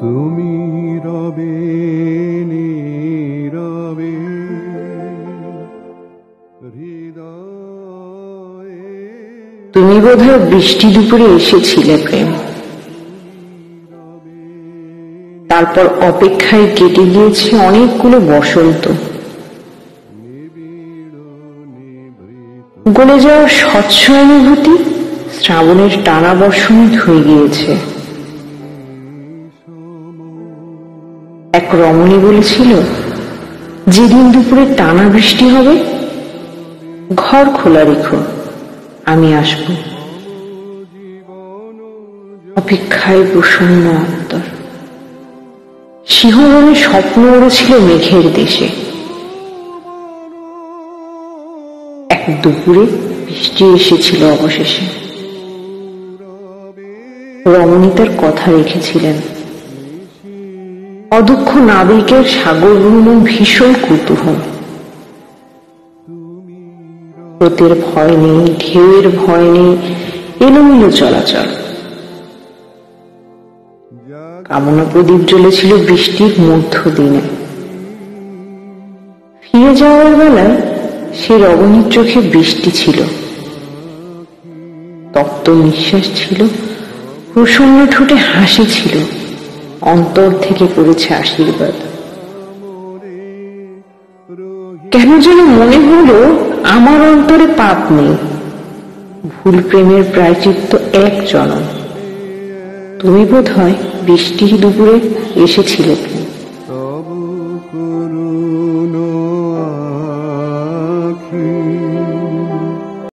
তুমি রবে নীরবে হৃদয়ে। তুমি বোধহয় বৃষ্টি দুপুরে এসেছিলে প্রেম, তারপর অপেক্ষায় কেটে গিয়েছে অনেকগুলো বসন্ত। গলে যাওয়ার স্বচ্ছ অনুভূতি শ্রাবণের টানা বর্ষণে ধুয়ে গিয়েছে। এক রমণী বলেছিল, যেদিন দুপুরে টানা বৃষ্টি হবে ঘর খোলা রেখো, আমি আসব। অপেক্ষায় প্রসন্ন অন্তর, শিহরণে স্বপ্ন উড়েছিল মেঘের দেশে। এক দুপুরে বৃষ্টি এসেছিল অবশেষে। রমণী তার কথা রেখেছিলেন। অদক্ষ নাবিকের সাগর ভ্রমণ ভীষণ কৌতূহল। স্রোতের ভয় নেই, ঢেউয়ের ভয় নেই, এলোমেলো চলাচল। কামনা প্রদীপ জ্বলেছিল বৃষ্টির মধ্য দিনে। ফিরে যাওয়ার বেলায় সে রমণীর চোখে বৃষ্টি ছিল, তপ্ত নিঃশ্বাস ছিল, প্রসন্ন ঠোঁটে হাসি ছিল, অন্তর থেকে করেছে আশীর্বাদ। কেন যেন মনে হলো আমার অন্তরে পাপ নেই, ভুল প্রেমের প্রায়চিত্ত এক জনম। তুমি বোধ হয় বৃষ্টির দুপুরে এসেছিলে।